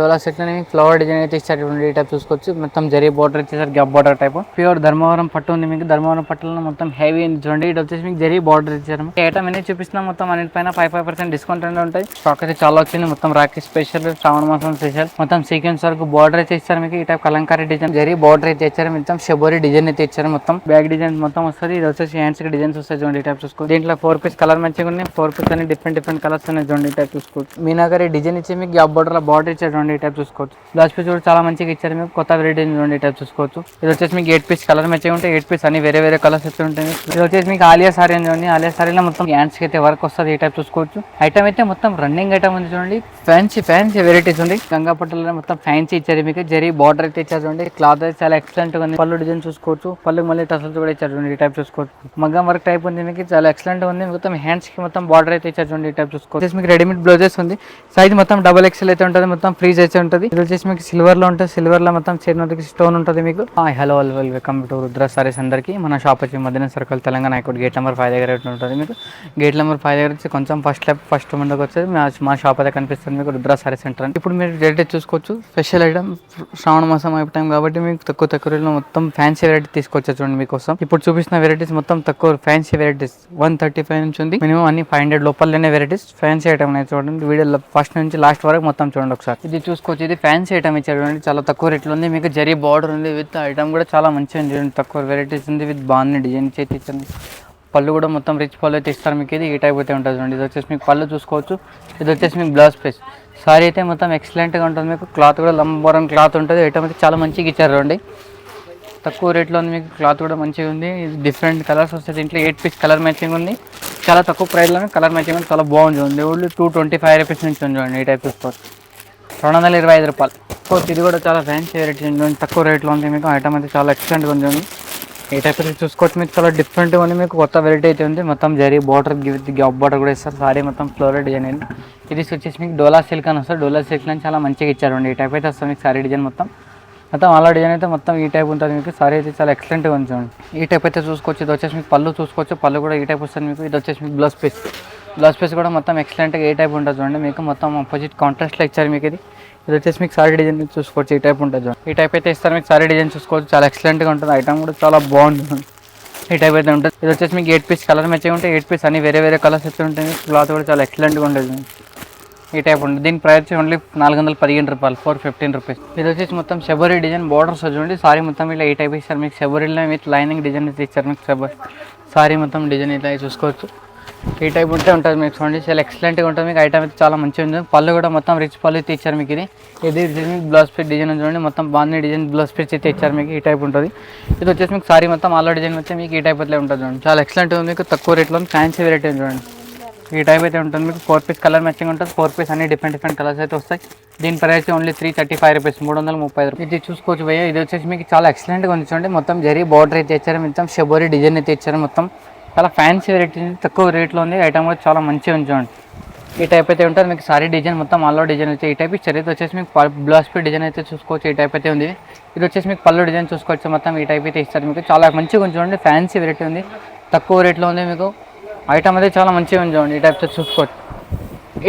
డోలా set లో flower design అయితే ఇచ్చారు. ఈ టైప్ చూసుకోవచ్చు. మొత్తం జరీ బార్డర్ ఇచ్చేసారు, gap border type. Pure Dharmavaram పట్టు ఉంది మీకు. ధర్మవరం పట్టులో మొత్తం హెవీ చూడండి. ఇది వచ్చేసి మీకు జరీ బార్డర్ ఇచ్చారు. ఐటమ్ అనేది చూపిస్తున్నా మొత్తం అన్నిటిపైన 5% డిస్కౌంట్ అనేది ఉంటాయి. స్టాక్ అయితే చాలా వచ్చింది. మొత్తం రాఖీ స్పెషల్, శ్రావణ మాసం స్పెషల్, మొత్తం సీక్వెన్స్ వరకు బార్డర్ అయితే ఇచ్చారు మీకు. ఈ type Kalamkari design zari border అయితే ఇచ్చారు. మొత్తం షబోరీ డిజైన్ అయితే ఇచ్చారు. మొత్తం బ్యాక్ డిజైన్ మొత్తం వస్తుంది. ఇది వచ్చేసి హ్యాండ్స్ కి డిజైన్స్ వస్తాయి చూడండి. ఈ టైప్ చూసుకోవచ్చు. దీంట్లో 4 పీస్ కలర్ మంచిగా ఉన్నాయి. 4 పీస్ అని డిఫరెంట్ కలర్స్ ఉన్నాయి చూడండి. ఈ టైప్ చూసుకోవచ్చు. మీనాకరీ డిజైన్ ఇచ్చి మీకు గ్యాప్ బార్డర్ ఇచ్చారు చూడండి. ఈ టైప్ చూసుకోవచ్చు. బ్లౌజ్ పీస్ కూడా చాలా మంచిగా ఇచ్చారు మీకు. కొత్త వెరైటీ చూడండి. ఈ టైప్ చూసుకోవచ్చు. ఇది వచ్చేసి మీకు 8 పీస్ కలర్ మంచిగా ఉంటాయి. 8 పీస్ అని వేరే కలర్స్ అయితే ఉంటాయి. ఇది వచ్చేసి మీకు ఆలియా సారీ చూడండి. ఆలియా సారీలో మొత్తం హ్యాండ్స్ కి అయితే వర్క్ వస్తుంది. ఈ టైప్ చూసుకోవచ్చు. ఐటమ్ అయితే మొత్తం రన్నింగ్ ఐటమ్ ఉంది చూడండి. ఫ్యాన్సీ వెరైటీస్ ఉంది. గంగా పట్టులో మొత్తం ఫ్యాన్సీ ఇచ్చారు మీకు. జరీ బార్డర్ అయితే ఇచ్చారు చూడండి. క్లాత్ అయితే చాలా ఎక్సలెంట్ గా ఉంది. పళ్ళు డిజైన్ చూసుకోవచ్చు. పళ్ళు మళ్ళీ టసల్స్ కూడా ఇచ్చారు చూడండి. ఈ టైప్ చూసుకోవచ్చు. మగ్గం వర్క్ టైప్ ఉంది మీకు. చాలా ఎక్సలెంట్ ఉంది. మొత్తం హ్యాండ్స్ కి మొత్తం బార్డర్ అయితే ఇచ్చారు చూడండి. ఈ టైప్ చూసుకోవచ్చు. మీకు రెడీమేడ్ బ్లౌజెస్ ఉంది. సైజ్ మొత్తం XXL అయితే ఉంటుంది. మొత్తం ఫ్రీజ్ అయితే ఉంటుంది. ఇది వచ్చేసి మీకు సిల్వర్ లో ఉంటుంది. సిల్వర్ లో మొత్తం చేతికి స్టోన్ ఉంటుంది మీకు. Hello welcome to Rudra Sarees. అందరికి మన షాప్ వచ్చి Madina circle Telangana high court gate number 5 దగ్గర ఉంటుంది మీకు. గేట్ నెంబర్ 5 దగ్గర వచ్చి కొంచెం ఫస్ట్ ముందుకు వచ్చేది మా షాప్ అయితే కనిపిస్తుంది మీకు. రుద్ర సారీ సెంటర్ అని. ఇప్పుడు మీరు రేట్ చూసుకోవచ్చు. స్పెషల్ ఐటమ్ శ్రావణ మాసం అయిపోయి కాబట్టి మీకు తక్కువ రేట్లో మొత్తం ఫ్యాన్సీ వెరైటీ తీసుకొచ్చా చూడండి మీకోసం. ఇప్పుడు చూపిస్తున్న వెరైటీస్ మొత్తం తక్కువ ఫ్యాన్సీ వెరైటీస్ 135 నుంచి ఉంది. మినిమం అన్ని 500 లోపలనే వెరైటీస్ ఫ్యాన్సీ ఐటమ్ అనేది చూడండి. వీడియో ఫస్ట్ నుంచి లాస్ట్ వరకు మొత్తం చూడండి ఒకసారి. ఇది చూసుకోవచ్చు. ఇది ఫ్యాన్సీ ఐటమ్ ఇచ్చారు చూడండి. చాలా తక్కువ రేట్లో ఉంది మీకు. జరీ బార్డర్ ఉంది. విత్ ఐటమ్ కూడా చాలా మంచిగా ఉంది చూడండి. తక్కువ వెరైటీస్ ఉంది. విత్ బాగుంది డిజైన్ చేతి ఇచ్చింది. పళ్ళు కూడా మొత్తం రిచ్ పళ్ళు అయితే ఇస్తారు మీకు. ఇది ఈ టైప్ అయితే ఉంటుంది చూడండి. ఇది వచ్చేసి మీకు పళ్ళు చూసుకోవచ్చు. ఇది వచ్చేసి మీకు బ్లౌజ్ పీస్. సారీ అయితే మొత్తం ఎక్సలెంట్గా ఉంటుంది మీకు. క్లాత్ కూడా లంబోరం క్లాత్ ఉంటుంది. ఐటమ్ అయితే చాలా మంచిగా ఇచ్చారు చూడండి. తక్కువ రేట్లో ఉంది మీకు. క్లాత్ కూడా మంచిగా ఉంది. డిఫరెంట్ కలర్స్ వస్తాయి దీంట్లో. 8 పీస్ కలర్ మ్యాచింగ్ ఉంది. చాలా తక్కువ ప్రైస్లోనే కలర్ మ్యాచింగ్ ఉంది. చాలా బాగుంది చూడండి. ఓన్లీ 225 రూపీస్ నుంచి ఉంది చూడండి. ఈ టైప్ చూసుకోవచ్చు. 225 రూపాయలు. ఇది కూడా చాలా ఫ్యాన్సీ వెరైటీ ఉంది. తక్కువ రేట్లో ఉంది మీకు. ఐటమ్ అయితే చాలా ఎక్సలెంట్గా ఉంది. ఈ టైప్ అయితే చూసుకోవచ్చు. మీకు చాలా డిఫరెంట్గా ఉంది మీకు. కొత్త వెరైటీ అయితే ఉంది. మొత్తం zari border with gap border కూడా ఇస్తారు. సారీ మొత్తం ఫ్లోరల్ డిజైన్ అయింది. ఇది వచ్చేసి మీకు డోలా సిల్క్ అని వస్తుంది. డోలా సిల్క్ అని చాలా మంచిగా ఇచ్చారండి. ఈ టైప్ అయితే వస్తుంది మీకు. సారీ డిజైన్ మొత్తం అలా డిజైన్ అయితే మొత్తం ఈ టైప్ ఉంటుంది మీకు. సారీ అయితే చాలా ఎక్సలెంట్గా ఉంది చూడండి. ఈ టైప్ అయితే చూసుకోవచ్చు. ఇది వచ్చేసి మీకు పళ్ళు చూసుకోవచ్చు. పళ్ళు కూడా ఈ టైప్ వస్తుంది మీకు. ఇది వచ్చేసి మీకు బ్లౌజ్ పీస్ కూడా మొత్తం ఎక్సలెంట్గా ఏ టైప్ ఉంటుంది చూడండి మీకు. మొత్తం ఆపోజిట్ కాంట్రాస్ట్లో ఇచ్చారు మీకు. ఇది వచ్చేసి మీకు సారీ డిజైన్ చూసుకోవచ్చు. ఈ టైప్ ఉంటుంది చూడండి. ఈ టైప్ అయితే ఇస్తారు మీకు. సారీ డిజైన్ చూసుకోవచ్చు. చాలా ఎక్సలెంట్గా ఉంటుంది. ఐటమ్ కూడా చాలా బాగుంటుంది. ఈ టైప్ అయితే ఉంటుంది. ఇది వచ్చేసి మీకు 8 పీస్ కలర్ మ్యాచింగ్ ఉంటాయి. 8 పీస్ అన్ని వేరే కలర్స్ అయితే ఉంటాయి. క్లాత్ కూడా చాలా ఎక్సలెంట్గా ఉంటుంది. ఈ టైప్ ఉంటుంది. దీని ప్రైస్ ఓన్లీ 415 రూపాయలు, 415 రూపీస్. ఇది వచ్చేసి మొత్తం షబోరీ డిజైన్ బార్డర్స్ చూడండి. సారీ మొత్తం ఇలా ఈ టైప్ ఇస్తారు మీకు. షబోరీలో విత్ లైనింగ్ డిజైన్ అయితే ఇచ్చారు మీకు. సారీ మొత్తం డిజైన్ అయితే చూసుకోవచ్చు. ఈ టైప్ ఉంటే ఉంటుంది మీకు. చూడండి చాలా ఎక్సలెంట్గా ఉంటుంది మీకు. ఐటమ్ అయితే చాలా మంచిగా ఉంది. పళ్ళు కూడా మొత్తం రిచ్ పళ్ళు అయితే ఇచ్చారు మీకు. ఇది బ్లౌజ్ పీస్ డిజైన్ చూడండి. మొత్తం బాగుంది డిజైన్. బ్లౌజ్ పీస్ అయితే ఇచ్చారు మీకు. ఈ టైప్ ఉంటుంది. ఇది వచ్చేసి మీకు సారీ మొత్తం ఆల్ డిజైన్ వచ్చి మీకు ఈ టైప్ అయితే ఉంటుంది చూడండి. చాలా ఎక్సలెంట్గా ఉంది మీకు. తక్కువ రేట్లో ఫ్యాన్సీ వెరైటీ చూడండి. ఈ టైప్ అయితే ఉంటుంది మీకు. 4 పీస్ కలర్ మ్యాచింగ్ ఉంటుంది. 4 పీస్ అన్ని డిఫరెంట్ కలర్స్ అయితే వస్తాయి. దీని ప్రైస్ ఓన్లీ 335 రూపీస్, 330 రూపీస్. ఇది చూసుకోవచ్చు భయ్య. ఇది వచ్చేసి మీకు చాలా ఎక్సలెంట్గా ఉంది చూడండి. మొత్తం జరీ బార్డర్ అయితే ఇచ్చారు. మొత్తం షబోరీ డిజైన్ అయితే ఇచ్చారు. మొత్తం చాలా ఫ్యాన్సీ వెరైటీ తక్కువ రేట్లో ఉంది. ఐటమ్ కూడా చాలా మంచిగా ఉంది చూడండి. ఈ టైప్ అయితే ఉంటుంది మీకు. సారీ డిజైన్ మొత్తం ఆల్ డిజైన్ వచ్చి ఈ టైప్ ఇచ్చారు. ఇది వచ్చేసి మీకు బ్లౌజ్ పీస్ డిజైన్ అయితే చూసుకోవచ్చు. ఈ టైప్ అయితే ఉంది. ఇది వచ్చేసి మీకు పళ్ళు డిజైన్ చూసుకోవచ్చు. మొత్తం ఈ టైప్ అయితే ఇస్తారు మీకు. చాలా మంచిగా ఉంది చూడండి. ఫ్యాన్సీ వెరైటీ ఉంది. తక్కువ రేట్లో ఉంది మీకు. ఐటమ్ అయితే చాలా మంచిగా ఉంది చూడండి. ఈ టైప్ అయితే చూసుకోవచ్చు.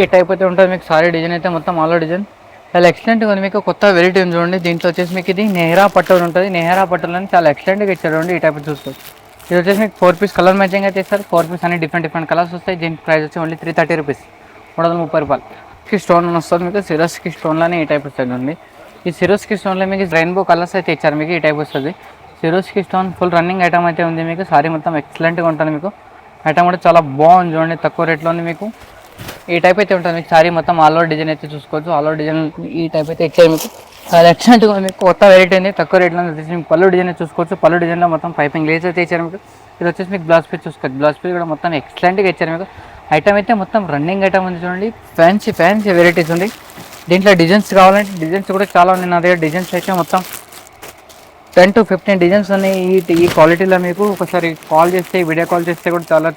ఈ టైప్ అయితే ఉంటుంది మీకు. సారీ డిజైన్ అయితే మొత్తం ఆల్ డిజైన్ చాలా ఎక్సలెంట్గా ఉంది మీకు. కొత్త వెరైటీ ఉంది చూడండి. దీంట్లో వచ్చేసి మీకు ఇది నెహ్రా పట్టు ఉంటుంది. నెహ్రా పట్టులో చాలా ఎక్సలెంట్గా ఇచ్చారు చూడండి. ఈ టైప్ చూసుకోవచ్చు. ఇది వచ్చేసి మీకు 4 పీస్ కలర్ మ్యాచింగ్ అయితే ఇస్తారు. 4 పీస్ అన్ని డిఫరెంట్ కలర్స్ వస్తాయి. దీని ప్రైస్ వచ్చి ఓన్లీ 330 రూపీస్, 330 రూపాయలు. స్టోన్ వస్తుంది మీకు. సిరోస్కి స్టోన్లోనే ఈ టైప్ వస్తుంది. ఈ సిరోస్కి స్టోన్లో మీకు రెయిన్బో కలర్స్ అయితే ఇచ్చారు మీకు. ఈ టైప్ వస్తుంది. Swarovski stone full running item అయితే ఉంది మీకు. సారీ మొత్తం ఎక్సలెంట్గా ఉంటుంది మీకు. ఐటమ్ కూడా చాలా బాగుంది చూడండి. తక్కువ రేట్లో ఉంది మీకు. ఈ టైప్ అయితే ఉంటుంది మీకు. సారీ మొత్తం ఆల్ ఓవర్ డిజైన్ అయితే చూసుకోవచ్చు. ఆల్ ఓవర్ డిజైన్ ఈ టైప్ అయితే ఇచ్చారు మీకు. చాలా ఎక్సలెంట్గా ఉంది మీకు. కొత్త వెరైటీ ఉంది. తక్కువ రేట్లో వచ్చేసి మీకు పళ్ళు డిజైన్ చూసుకోవచ్చు. పళ్ళు డిజైన్లో మొత్తం పైపింగ్ లేస్ అయితే ఇచ్చారు మీకు. ఇది వచ్చేసి మీకు బ్లౌజ్ పీస్ చూసుకోవచ్చు. బ్లౌజ్ పీస్ కూడా మొత్తం ఎక్సలెంట్గా ఇచ్చారు మీకు. ఐటమ్ అయితే మొత్తం రన్నింగ్ ఐటమ్ ఉంది చూడండి. ఫ్యాన్సీ వెరైటీస్ ఉంది. దీంట్లో డిజైన్స్ కావాలంటే డిజైన్స్ కూడా చాలా ఉన్నాయి నా దగ్గర. డిజైన్స్ అయితే మొత్తం 10 to 15 డిజైన్స్ ఉన్నాయి. ఈ క్వాలిటీలో మీకు ఒకసారి కాల్ చేస్తే, వీడియో కాల్ చేస్తే కూడా చాలా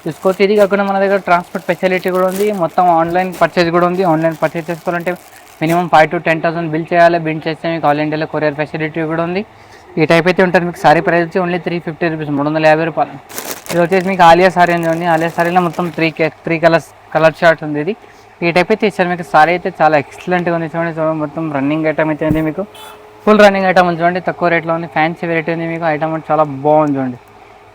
చూసుకోవచ్చు. ఇది కాకుండా మన దగ్గర ట్రాన్స్పోర్ట్ ఫెసిలిటీ కూడా ఉంది. మొత్తం ఆన్లైన్ పర్చేజ్ కూడా ఉంది. ఆన్లైన్ పర్చేజ్ చేసుకోవాలంటే మినిమం 5 to 10,000 బిల్ చేయాలి. బిల్ చేస్తే మీకు ఆల్ ఇండియాలో కొరియర్ ఫెసిలిటీ కూడా ఉంది. ఈ టైప్ అయితే ఉంటుంది మీకు. సారీ ప్రైస్ వచ్చి ఓన్లీ 350 రూపీస్, 350 రూపాయలు. ఇది వచ్చేసి మీకు ఆలియా సారీ ఉంది. ఆలియా సారీలో మొత్తం త్రీ కలర్ షార్ట్ ఉంది. ఇది ఈ టైప్ అయితే ఇచ్చారు మీకు. సారీ అయితే చాలా ఎక్సలెంట్గా ఉంది చూడండి. మొత్తం రన్నింగ్ ఐటమ్ అయితే ఉంది మీకు. ఫుల్ రన్నింగ్ ఐటమ్ ఉంది చూడండి. తక్కువ రేట్లో ఉంది. ఫ్యాన్సీ వెరైటీ ఉంది మీకు. ఐటమ్ అంటే చాలా బాగుంది చూడండి.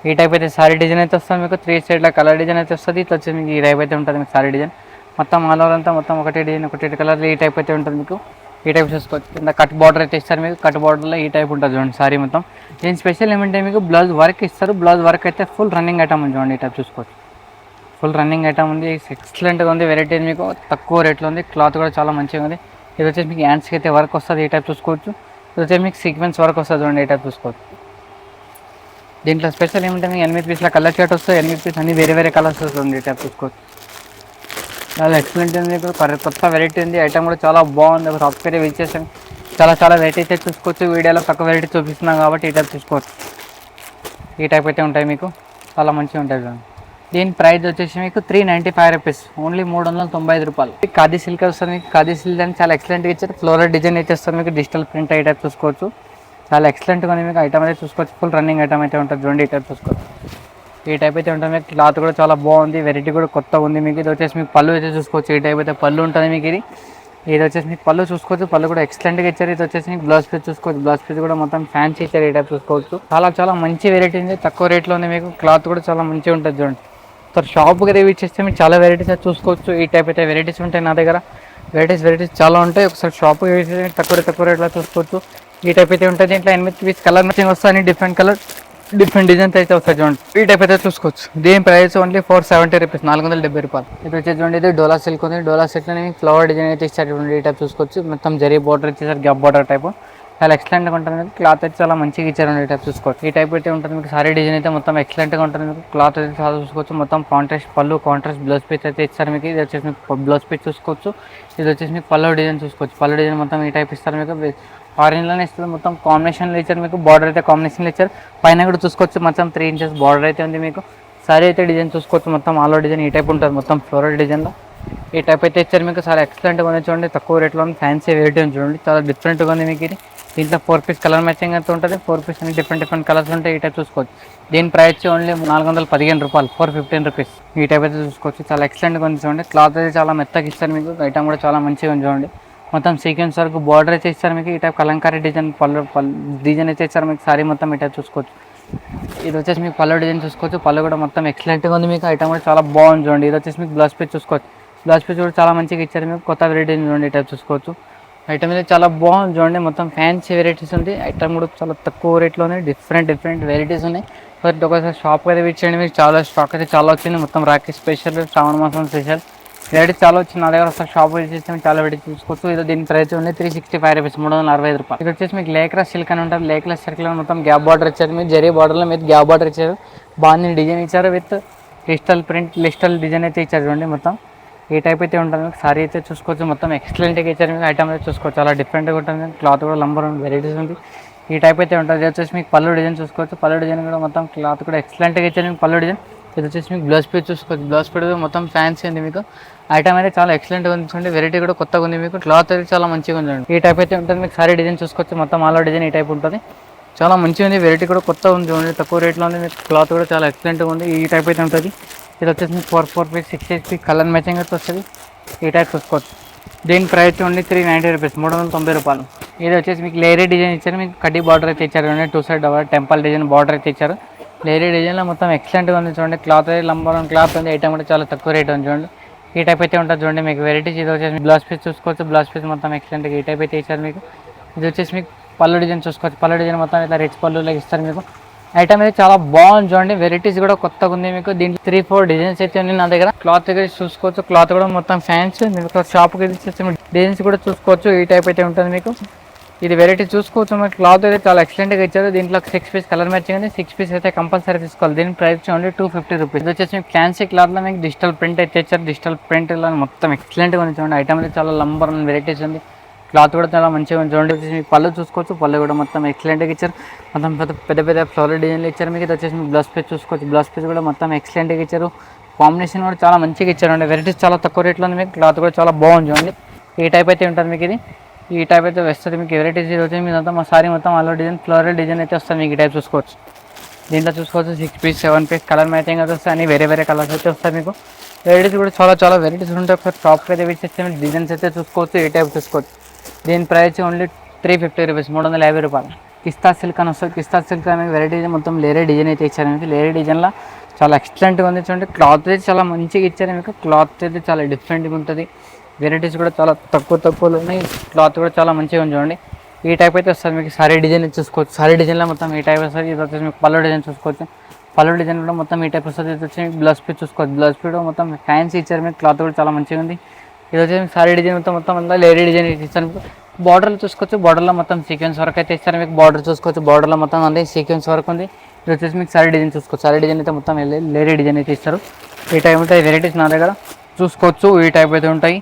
ఈ టైప్ అయితే సారీ డిజైన్ అయితే వస్తుంది మీకు. 3 సైడ్ల కలర్ డిజైన్ అయితే వస్తుంది. ఇట్లా వచ్చి మీకు ఈ టైప్ అయితే ఉంటుంది మీకు సారీ డిజైన్. మొత్తం ఆల్ ఓవర్ అంతా మొత్తం ఒకటే డిజైన్ ఒకటే కలర్ ఈ టైప్ అయితే ఉంటుంది మీకు. ఈ టైప్ చూసుకోవచ్చు. కింద కట్ బార్డర్ అయితే ఇస్తారు మీకు. కట్ బార్డర్లో ఈ టైప్ ఉంటుంది చూడండి సారీ మొత్తం. దీని స్పెషల్ ఏమంటే మీకు బ్లౌజ్ వర్క్ ఇస్తారు. బ్లౌజ్ వర్క్ అయితే ఫుల్ రన్నింగ్ ఐటమ్ ఉంది చూడండి. ఈ టైప్ చూసుకోవచ్చు. ఫుల్ రన్నింగ్ ఐటమ్ ఉంది. ఎక్సలెంట్గా ఉంది. వెరైటీ మీకు తక్కువ రేట్లో ఉంది. క్లాత్ కూడా చాలా మంచిగా ఉంది. ఇది వచ్చేసి మీకు హ్యాండ్స్కి అయితే వర్క్ వస్తుంది. ఈ టైప్ చూసుకోవచ్చు. ఇది వచ్చేసి మీకు సీక్వెన్స్ వర్క్ వస్తుంది చూడండి. ఈ టైప్ చూసుకోవచ్చు. దీంట్లో స్పెషల్ ఏమంటే మీకు 8 పీస్ల కలర్ షర్ట్ వస్తుంది. 8 పీస్ అన్ని వేరే వేరే కలర్స్ వస్తుంది. ఈ టైప్ చూసుకోవచ్చు. చాలా ఎక్సలెంట్ ఉంది. కొత్త వెరైటీ ఉంది. ఐటమ్ కూడా చాలా బాగుంది. ఒక సాఫ్ట్వేర్ విజిట్ చేసాం. చాలా వెరైటీ అయితే చూసుకోవచ్చు. వీడియోలో తక్కువ వెరైటీ చూపిస్తున్నాం కాబట్టి ఈ టైప్ చూసుకోవచ్చు. ఈ టైప్ అయితే ఉంటాయి మీకు. చాలా మంచిగా ఉంటాయి చూడండి. దీని ప్రైస్ వచ్చేసి మీకు 395 రూపీస్. ఓన్లీ 395 రూపాయలు. ఖాదీ సిల్క్ వస్తుంది మీకు. ఖాదీ సిల్క్ అని చాలా ఎక్సలెంట్గా ఇచ్చారు. ఫ్లోరల్ డిజైన్ అయితే వస్తుంది మీకు. డిజిటల్ ప్రింట్ ఈ టైప్ చూసుకోవచ్చు. చాలా ఎక్సలెంట్గా ఉంది మీకు. ఐటమ్ అయితే చూసుకోవచ్చు. ఫుల్ రన్నింగ్ ఐటమ్ అయితే ఉంటుంది చూడండి. ఈ టైప్ చూసుకోవచ్చు. ఈ టైప్ అయితే ఉంటుంది మీకు. క్లాత్ కూడా చాలా బాగుంది. వెరైటీ కూడా కొత్తగా ఉంది మీకు. ఇది వచ్చేసి మీకు పళ్ళు అయితే చూసుకోవచ్చు. ఈ టైప్ అయితే పళ్ళు ఉంటుంది మీకు. ఇది వచ్చేసి మీకు పళ్ళు చూసుకోవచ్చు. పళ్ళు కూడా ఎక్సలెంట్గా ఇచ్చారు. ఇది వచ్చేసి మీకు బ్లౌజ్ పీస్ చూసుకోవచ్చు. బ్లౌజ్ పీస్ కూడా మొత్తం ఫ్యాన్సీ ఇచ్చారు. ఈ టైప్ చూసుకోవచ్చు. చాలా మంచి వెరైటీ ఉంది. తక్కువ రేట్లో ఉంది మీకు. క్లాత్ కూడా చాలా మంచిగా ఉంటుంది చూడండి. సో షాప్కి రివ్యూ చేస్తే మీకు చాలా వెరైటీస్ చూసుకోవచ్చు. ఈ టైప్ అయితే వెరైటీస్ ఉంటాయి నా దగ్గర. వెరైటీస్ చాలా ఉంటాయి. ఒకసారి షాప్కి తక్కువ రేట్లో చూసుకోవచ్చు. ఈ టైప్ అయితే ఉంటుంది. దీంట్లో 8 పీస్ కలర్ మ్యాచింగ్ వస్తాయి. డిఫరెంట్ డిజైన్స్ అయితే వస్తాయి చూడండి. ఈ టైప్ అయితే చూసుకోవచ్చు. దీని ప్రైస్ ఓన్లీ 470 రూపీస్. 470 రూపాయలు. ఇది వచ్చేసి చూడండి. ఇది డోలా సిల్క్ ఉంది. డోలా సిల్క్లో ఫ్లవర్ డిజైన్ అయితే ఇచ్చారు చూడండి. ఈ టైప్ చూసుకోవచ్చు. మొత్తం జరీ బార్డర్ ఇచ్చేసారు. గ్యాప్ బార్డర్ టైప్ చాలా ఎక్సలెంట్గా ఉంటుంది. క్లాత్ అయితే చాలా మంచిగా ఇచ్చారు. ఈ టైప్ చూసుకోవచ్చు. ఈ టైప్ అయితే ఉంటుంది మీకు. సారీ డిజైన్ అయితే మొత్తం ఎక్సలెంట్గా ఉంటుంది మీకు. క్లాత్ అయితే చాలా చూసుకోవచ్చు. మొత్తం కాంట్రాస్ట్ పళ్ళు కాంట్రాస్ట్ బ్లౌజ్ పీస్ అయితే ఇస్తారు మీకు. ఇది వచ్చేసి మీకు బ్లౌజ్ పీస్ చూసుకోవచ్చు. ఇది వచ్చేసి మీకు పళ్ళు డిజైన్ చూసుకోవచ్చు. పళ్ళు డిజైన్ మొత్తం ఈ టైప్ ఇస్తారు మీకు. ఆరెంజ్లోనే ఇస్తుంది. మొత్తం కాంబినేషన్లో ఇచ్చారు మీకు. బార్డర్ అయితే కాంబినేషన్లో ఇచ్చారు. పైన కూడా చూసుకోవచ్చు. మొత్తం 3 ఇంచెస్ బార్డర్ అయితే ఉంది మీకు. సారీ అయితే డిజైన్ చూసుకోవచ్చు. మొత్తం ఆల్ ఓవర్ డిజైన్ ఈ టైప్ ఉంటుంది. మొత్తం ఫ్లోరల్ డిజైన్లో ఈ టైప్ అయితే ఇచ్చారు మీకు. చాలా ఎక్సలెంట్గా ఉంది చూడండి. తక్కువ రేట్లో ఉంది. ఫ్యాన్సీ వెరైటీ ఉంది చూడండి. చాలా డిఫరెంట్గా ఉంది మీకు. ఇది దీంట్లో 4 పీస్ కలర్ మ్యాచింగ్ అయితే ఉంటుంది. 4 పీస్ అన్ని డిఫరెంట్ కలర్స్ ఉంటాయి. ఈ టైప్ చూసుకోవచ్చు. దీని ప్రైస్ ఓన్లీ 415 రూపాయలు. 415 రూపీస్. ఈ టైప్ అయితే చూసుకోవచ్చు. చాలా ఎక్సలెంట్గా ఉంది చూడండి. క్లాత్ అయితే చాలా మెత్తగా ఇస్తారు మీకు. ఐటమ్ కూడా చాలా మంచిగా ఉంది చూడండి. మొత్తం సీక్వెన్స్ వరకు బార్డర్ అయితే ఇస్తారు మీకు. ఈ టైప్ కలంకారీ డిజైన్ పళ్ళు డిజైన్ అయితే ఇస్తారు మీకు. సారీ మొత్తం ఈ టైప్ చూసుకోవచ్చు. ఇది వచ్చేసి మీకు పళ్ళు డిజైన్ చూసుకోవచ్చు. పళ్ళు కూడా మొత్తం ఎక్సలెంట్గా ఉంది మీకు. ఐటమ్ కూడా చాలా బాగుంది చూడండి. ఇది వచ్చేసి మీకు బ్లౌజ్ పీస్ చూసుకోవచ్చు. బ్లౌజ్ పీస్ కూడా చాలా మంచిగా ఇచ్చారు మీకు. కొత్త వెరైటీ చూడండి. ఈ టైప్ చూసుకోవచ్చు. ఐటమ్ అయితే చాలా బాగుంది చూడండి. మొత్తం ఫ్యాన్సీ వెరైటీస్ ఉంది. ఐటమ్ కూడా చాలా తక్కువ రేట్లో ఉన్నాయి. డిఫరెంట్ వెరైటీస్ ఉన్నాయి. బట్ ఒకసారి షాప్కి అయితే విజిట్ చేయండి. మీకు చాలా స్టాక్ అయితే చాలా వచ్చింది. మొత్తం రాఖీ స్పెషల్, శ్రావణ మాసం స్పెషల్ వెరైటీస్ చాలా వచ్చింది. నా దగ్గర ఒకసారి షాప్ విజిట్ చేస్తే మీకు చాలా వెరైటీ చూసుకోవచ్చు. ఇది దీని ప్రైస్ ఉంది 365 రూపీస్. 365 రూపాయలు. ఇది వచ్చేసి మీకు లేక్రా సిల్క్ అని ఉంటుంది. లేక్రా సిల్క్లో మొత్తం గ్యాప్ బార్డర్ ఇచ్చారు. మీరు జరీ బార్డర్లో మీరు గ్యాప్ బార్డర్ ఇచ్చారు. బాగుంది డిజైన్ ఇచ్చారు. విత్ డిజిటల్ డిజైన్ అయితే ఇచ్చారు చూడండి. మొత్తం ఈ టైప్ అయితే ఉంటుంది మీకు. సారీ అయితే చూసుకోవచ్చు. మొత్తం ఎక్సలెంట్గా ఇచ్చారు మీకు. ఐటమ్ అయితే చూసుకోవచ్చు. చాలా డిఫరెంట్గా ఉంటుంది. క్లాత్ కూడా నంబర్ వెరైటీస్ ఉంది. ఈ టైప్ అయితే ఉంటుంది. ఇది వచ్చేసి మీకు పళ్ళు డిజైన్ చూసుకోవచ్చు. పళ్ళు డిజైన్ కూడా మొత్తం క్లాత్ కూడా ఎక్సలెంట్గా ఇచ్చారు మీకు. పళ్ళు డిజైన్ ఇది వచ్చేసి మీకు బ్లౌజ్ పీస్ చూసుకోవచ్చు. బ్లౌజ్ పీస్ మొత్తం ఫ్యాన్సీ ఉంది మీకు. ఐటమ్ అయితే చాలా ఎక్సలెంట్గా ఉంది చూడండి. వెరైటీ కూడా కొత్తగా ఉంది మీకు. క్లాత్ అయితే చాలా మంచిగా ఉంది. ఈ టైప్ అయితే ఉంటుంది మీకు. సారీ డిజైన్ చూసుకోవచ్చు. మొత్తం ఆల్ ఓవర్ డిజైన్ ఈ టైప్ ఉంటుంది. చాలా మంచిగా ఉంది. వెరైటీ కూడా కొత్తగా ఉంది చూడండి. తక్కువ రేట్లో ఉంది మీకు. క్లాత్ కూడా చాలా ఎక్సలెంట్గా ఉంది. ఈ టైప్ అయితే ఉంటుంది. ఇది వచ్చేసి మీకు 4 పీస్ 6 పీస్ కలర్ మ్యాచింగ్ అయితే వస్తుంది. ఈ టైప్ చూసుకోవచ్చు. దీని ప్రైస్ ఓన్లీ 390 రూపీస్. 390 రూపాయలు. ఇది వచ్చేసి మీకు లేరీ డిజైన్ ఇచ్చారు. మీకు కడ్డీ బార్డర్ అయితే ఇచ్చారు. 2 సైడ్ టెంపుల్ డిజైన్ బార్డర్ అయితే ఇచ్చారు. లేరీ డిజైన్లో మొత్తం ఎక్సలెంట్గా ఉంది చూడండి. క్లాత్ అయితే నంబర్ 1 క్లాత్ ఉంది. ఐటమ్ కూడా చాలా తక్కువ రేట్ ఉంది చూడండి. ఈ టైప్ అయితే ఉంటుంది చూడండి మీకు వెరైటీస్. ఇది వచ్చేసి బ్లౌజ్ పీస్ చూసుకోవచ్చు. బ్లౌజ్ పీస్ మొత్తం ఎక్సలెంట్గా ఈ టైప్ అయితే ఇచ్చారు మీకు. ఇది వచ్చేసి మీకు పళ్ళు డిజైన్ చూసుకోవచ్చు. పళ్ళు డిజైన్ మొత్తం ఇట్లా రిచ్ పళ్ళులో ఇస్తారు మీకు. ఐటమ్ అయితే చాలా బాగుంది చూడండి. వెరైటీస్ కూడా కొత్తగా ఉంది మీకు. దీంట్లో 3-4 డిజైన్స్ అయితే ఉన్నాయి నా దగ్గర. క్లాత్ దగ్గర చూసుకోవచ్చు. క్లాత్ కూడా మొత్తం ఫ్యాన్స్. మీకు షాప్కి డిజైన్స్ కూడా చూసుకోవచ్చు. ఈ టైప్ అయితే ఉంటుంది మీకు. ఇది వెరైటీ చూసుకోవచ్చు. మీకు క్లాత్ అయితే చాలా ఎక్సలెంట్గా ఇచ్చారు. దీంట్లో 6 పీస్ కలర్ మ్యాచింగ్ ఉంది. 6 పీస్ అయితే కంపల్సరీ తీసుకోవాలి. దీని ప్రైస్ ఓన్లీ 250 రూపీస్. ఇది వచ్చేసి మీకు ఫ్యాన్సీ క్లాత్లో మీకు డిజిటల్ ప్రింట్ అయితే ఇచ్చారు. డిజిటల్ ప్రింట్ మొత్తం ఎక్సలెంట్గా ఉంది చూడండి. ఐటమ్ అయితే చాలా నంబర్ 1 వెరైటీస్ ఉంది. క్లాత్ కూడా చాలా మంచిగా ఉంది చూడండి. వచ్చేసి మీకు పళ్ళు చూసుకోవచ్చు. పళ్ళు కూడా మొత్తం ఎక్సలెంట్గా ఇచ్చారు. మొత్తం పెద్ద ఫ్లోరల్ డిజైన్లు ఇచ్చారు మీకు. ఇది వచ్చేసి మీకు బ్లౌజ్ పీస్ చూసుకోవచ్చు. బ్లౌజ్ పీస్ కూడా మొత్తం ఎక్సలెంట్గా ఇచ్చారు. కాంబినేషన్ కూడా చాలా మంచిగా ఇచ్చారండి. వెరైటీస్ చాలా తక్కువ రేట్లో ఉంది మీకు. క్లాత్ కూడా చాలా బాగుంది చూడండి. ఈ టైప్ అయితే ఉంటుంది మీకు. ఇది ఈ టైప్ అయితే వస్తుంది మీకు. వెరైటీస్ వచ్చి మీద అంతా మా సారీ మొత్తం ఆల్ డిజైన్ ఫ్లోరల్ డిజైన్ అయితే వస్తుంది మీకు. ఈ టైప్ చూసుకోవచ్చు. దీంట్లో చూసుకోవచ్చు 6 పీస్ 7 పీస్ కలర్ మ్యాచింగ్ అయితే వస్తాయి. అన్ని వేరే కలర్స్ అయితే వస్తాయి మీకు. వెరైటీస్ కూడా చాలా చాలా వెరైటీస్ ఉంటాయి. ఒకసారి షాప్కి అయితే విచ్చేస్తే డిజైన్స్ అయితే చూసుకోవచ్చు, ఏ టైప్ చూసుకోవచ్చు. దీని ప్రైస్ ఓన్లీ 350 రూపీస్, 350 రూపాయలు. పిస్తా సిల్క్ అని వస్తుంది. పిస్తా సిల్క్ అనే వెరైటీ మొత్తం లేరే డిజైన్ అయితే ఇచ్చారు మీకు. లేరే డిజైన్లో చాలా ఎక్సలెంట్గా ఉంది చూడండి. క్లాత్ అయితే చాలా మంచిగా ఇచ్చారు మీకు. క్లాత్ అయితే చాలా డిఫరెంట్గా ఉంటుంది. వెరైటీస్ కూడా చాలా తక్కువలో ఉన్నాయి. క్లాత్ కూడా చాలా మంచిగా ఉంది చూడండి. ఈ టైప్ అయితే వస్తుంది మీకు. సారీ డిజైన్ చూసుకోవచ్చు. సారీ డిజైన్లో మొత్తం ఈ టైప్ వస్తుంది. ఇది వచ్చేసి మీకు పళ్ళు డిజైన్ చూసుకోవచ్చు. పళ్ళు డిజైన్ కూడా మొత్తం ఈ టైప్ వస్తుంది. ఇది వచ్చి బ్లౌజ్ పీస్ చూసుకోవచ్చు. బ్లౌజ్ పీస్ మొత్తం ఫ్యాన్సీ ఇచ్చారు మీకు. క్లాత్ కూడా చాలా మంచిగా ఉంది. ఇది వచ్చేసి సారీ డిజైన్ మొత్తం అంతా లేడీ డిజైన్ ఇచ్చారు మీకు. బార్డర్లు చూసుకోవచ్చు. బార్డర్లో మొత్తం సీక్వెన్స్ వర్క్ అయితే ఇస్తారు మీకు. బార్డర్ చూసుకోవచ్చు. బార్డర్లో మొత్తం అన్ని సీక్వెన్స్ వర్క్ ఉంది. ఇది వచ్చేసి మీకు సారీ డిజైన్ చూసుకోవచ్చు. సారీ డిజైన్ అయితే మొత్తం లేడీ డిజైన్ అయితే ఇస్తారు. ఈ టైప్ ఉంటాయి వెరైటీస్ నా దగ్గర చూసుకోవచ్చు. ఈ టైప్ అయితే ఉంటాయి.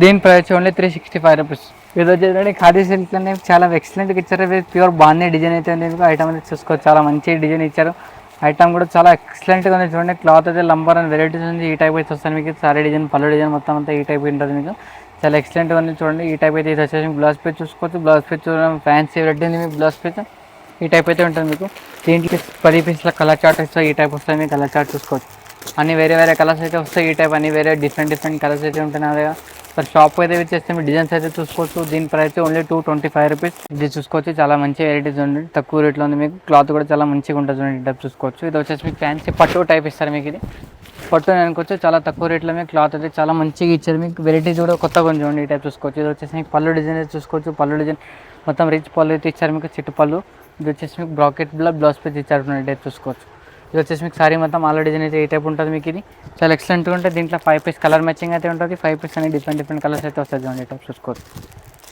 దీని ప్రైస్ ఓన్లీ 365 రూపీస్. ఇది వచ్చేసి ఖాదీ సిల్క్ అనేది చాలా ఎక్సలెంట్గా ఇచ్చారు. ప్యూర్ బాగుంది డిజైన్ అయితే ఉంది మీకు. ఐటమ్ అయితే చూసుకోవచ్చు. చాలా మంచి డిజైన్ ఇచ్చారు. ఐటమ్ కూడా చాలా ఎక్సలెంట్గా ఉంది చూడండి. క్లాత్ అయితే లంబర్ అని వెరైటీస్ ఉంది. ఈ టైప్ అయితే వస్తుంది మీకు. సారీ డిజైన్ పళ్ళు డిజైన్ మొత్తం అంతా ఈ టైప్ ఉంటుంది మీకు. చాలా ఎక్సలెంట్గా ఉంది చూడండి. ఈ టైప్ అయితే ఇది వచ్చేసి బ్లౌజ్ పీస్ చూసుకోవచ్చు. బ్లౌజ్ పీస్ చూడడం ఫ్యాన్సీ వెరైటీ ఉంది మీకు. బ్లౌజ్ పీస్ ఈ టైప్ అయితే ఉంటుంది మీకు. దీంట్లో 10 పీస్ల కలర్ చార్ట్ వస్తాయి. ఈ టైప్ వస్తాయి మీకు. కలర్ చార్ట్ చూసుకోవచ్చు. అన్ని వేరే కలర్స్ అయితే వస్తాయి. ఈ టైప్ అన్ని వేరే డిఫరెంట్ కలర్స్ అయితే ఉంటాయి నా దగ్గర. మరి షాప్ అయితే వచ్చేస్తే మీ డిజైన్స్ అయితే చూసుకోవచ్చు. దీని ప్రైస్ ఓన్లీ 225 రూపీస్. ఇది చూసుకోవచ్చు. చాలా మంచి వెరైటీస్ ఉంది. తక్కువ రేట్లో ఉంది మీకు. క్లాత్ కూడా చాలా మంచిగా ఉంటుంది చూడండి. టైప్ చూసుకోవచ్చు. ఇది వచ్చేసి మీకు ఫ్యాన్సీ పట్టు టైప్ ఇస్తారు మీకు. ఇది పట్టు అని అనుకోవచ్చు. చాలా తక్కువ రేట్లో మీకు. క్లాత్ అయితే చాలా మంచిగా ఇచ్చారు మీకు. వెరైటీస్ కూడా కొత్తగా ఉంది చూడండి. ఈ టైప్ చూసుకోవచ్చు. ఇది వచ్చేసి మీకు పళ్ళు డిజైన్ అయితే చూసుకోవచ్చు. పళ్ళు డిజైన్ మొత్తం రిచ్ పళ్ళు అయితే ఇచ్చారు మీకు. చిట్టు పళ్ళు. ఇది వచ్చేసి మీకు బ్రాకెట్ బ్లౌజ్ పీస్ ఇచ్చారు. ఈ టైప్ చూసుకోవచ్చు. ఇది వచ్చేసి మీకు సారీ మొత్తం ఆల్ డిజైన్ అయితే ఈ టైప్ ఉంటుంది మీకు. ఇది చాలా ఎక్సలెంట్గా ఉంటుంది. దీంట్లో 5 పీస్ కలర్ మ్యాచింగ్ అయితే ఉంటుంది. 5 పీస్ అనేది డిఫరెంట్ కలర్స్ అయితే వస్తుంది చూడండి. ఈ టైప్ చూసుకోవచ్చు.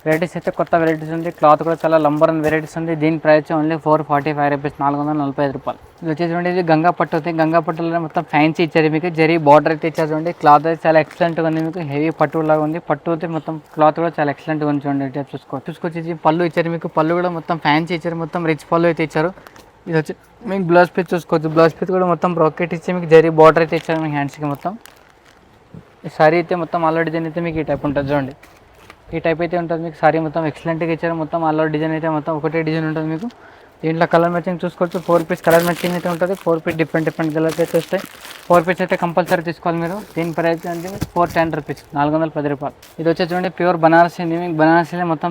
వెరైటీస్ అయితే కొత్త వెరైటీస్ ఉంది. క్లాత్ కూడా చాలా లంబర్ అండ్ వెరైటీస్ ఉంది. దీని ప్రైస్ ఓన్లీ 445 రూపీస్, 445 రూపాయలు. ఇది వచ్చేసి చూడండి. ఇది గంగా పట్టు అవుతుంది. గంగా పట్టులో మొత్తం ఫ్యాన్సీ ఇచ్చారు మీకు. జరీ బార్డర్ అయితే ఇచ్చారు చూడండి. క్లాత్ అయితే చాలా ఎక్సలెంట్గా ఉంది మీకు. హెవీ పట్టు లాగా ఉంది. పట్టు అయితే మొత్తం క్లాత్ కూడా చాలా ఎక్సలెంట్గా ఉంది చూడండి. టైప్ చూసుకోవచ్చు. పళ్ళు ఇచ్చారు మీకు. పళ్ళు కూడా మొత్తం ఫ్యాన్సీ ఇచ్చారు. మొత్తం రిచ్ పళ్ళు అయితే ఇచ్చారు. ఇది వచ్చి మీకు బ్లౌజ్ పీస్ చూసుకోవచ్చు. బ్లౌజ్ పీస్ కూడా మొత్తం బ్రాకెట్ ఇచ్చి మీకు జరీ బార్డర్ అయితే ఇచ్చారు మీకు హ్యాండ్స్కి మొత్తం. ఈ సారీ అయితే మొత్తం ఆల్ డిజైన్ అయితే మీకు ఈ టైప్ ఉంటుంది చూడండి. ఈ టైప్ అయితే ఉంటుంది మీకు. సారీ మొత్తం ఎక్సలెంట్గా ఇచ్చారు. మొత్తం ఆల్ డిజైన్ అయితే మొత్తం ఒకటే డిజైన్ ఉంటుంది మీకు. దీంట్లో కలర్ మ్యాచింగ్ చూసుకోవచ్చు. 4 పీస్ కలర్ మ్యాచింగ్ అయితే ఉంటుంది. 4 పీస్ డిఫరెంట్ కలర్స్ అయితే వస్తాయి. 4 పీస్ అయితే కంపల్సరీ తీసుకోవాలి మీరు. దీని ప్రైస్ అంటే 410 రూపీస్, 410 రూపాయలు. ఇది వచ్చి చూడండి ప్యూర్ బనారస్ ఉంది మీకు. బనారస్లో మొత్తం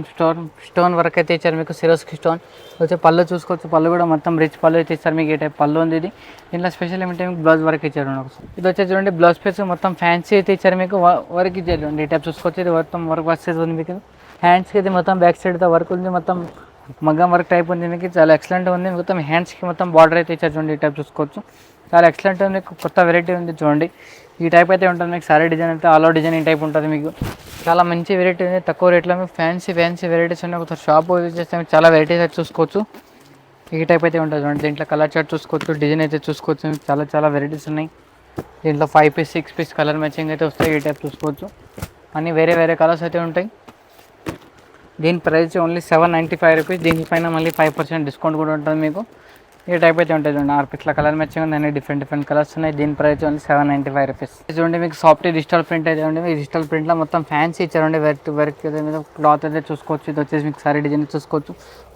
స్టోన్ వర్క్ అయితే ఇచ్చారు మీకు. సిరోస్కి స్టోన్ వచ్చి పళ్ళు చూసుకోవచ్చు. పళ్ళు కూడా మొత్తం రిచ్ పళ్ళు అయితే ఇచ్చారు మీకు. ఈ టైప్ పళ్ళు ఉంది. ఇది దీంట్లో స్పెషల్ ఏమంటే మీకు బ్లౌజ్ వర్క్ ఇచ్చారు. ఇది వచ్చి చూడండి బ్లౌజ్ పీస్ మొత్తం ఫ్యాన్సీ అయితే ఇచ్చారు మీకు. వర్క్ ఇచ్చారు చూడండి. ఈ టైప్ చూసుకోవచ్చు. ఇది మొత్తం వర్క్ వచ్చేది ఉంది మీకు. హ్యాండ్స్కి అయితే మొత్తం బ్యాక్ సైడ్తో వర్క్ ఉంది. మొత్తం మగ్గం వర్క్ టైప్ ఉంది మీకు. చాలా ఎక్సలెంట్ ఉంది. మొత్తం హ్యాండ్స్కి మొత్తం బార్డర్ అయితే ఇచ్చారు చూడండి. ఈ టైప్ చూసుకోవచ్చు. చాలా ఎక్సలెంట్ ఉంది. కొత్త వెరైటీ ఉంది చూడండి. ఈ టైప్ అయితే ఉంటుంది మీకు. సారీ డిజైన్ అయితే ఆల్ ఓవర్ డిజైన్ ఈ టైప్ ఉంటుంది మీకు. చాలా మంచి వెరైటీ ఉంది. తక్కువ రేట్లో మీకు ఫ్యాన్సీ వెరైటీస్ ఉన్నాయి. ఒకసారి షాప్ చేస్తే మీకు చాలా వెరైటీస్ అయితే చూసుకోవచ్చు. ఈ టైప్ అయితే ఉంటుంది చూడండి. దీంట్లో కలర్ చార్ట్ చూసుకోవచ్చు. డిజైన్ అయితే చూసుకోవచ్చు. చాలా వెరైటీస్ ఉన్నాయి. దీంట్లో 5 పీస్ 6 పీస్ కలర్ మ్యాచింగ్ అయితే వస్తాయి. ఈ టైప్ చూసుకోవచ్చు. అన్నీ వేరే కలర్స్ అయితే ఉంటాయి. దీని ప్రైస్ ఓన్లీ 795 రూపీస్. దీనిపైన మళ్ళీ 5% డిస్కౌంట్ కూడా ఉంటుంది మీకు. ఈ టైప్ అయితే ఉంటుంది చూడండి. 6 పీస్ల కలర్ మ్యాచింగ్ ఉంది. అన్ని డిఫరెంట్ కలర్స్ ఉన్నాయి. దీని ప్రైస్ ఓన్లీ 795 రూపీస్. చూడండి మీకు సాఫ్ట్ డిజిటల్ ప్రింట్ అయితే ఉంది. ఈ డిజిటల్ ప్రింట్లో మొత్తం ఫ్యాన్సీ ఇచ్చారండి. వర్క్ మీద క్లాత్ అయితే చూసుకోవచ్చు. ఇది వచ్చేసి మీకు సారీ డిజైన్ చూసుకోవచ్చు.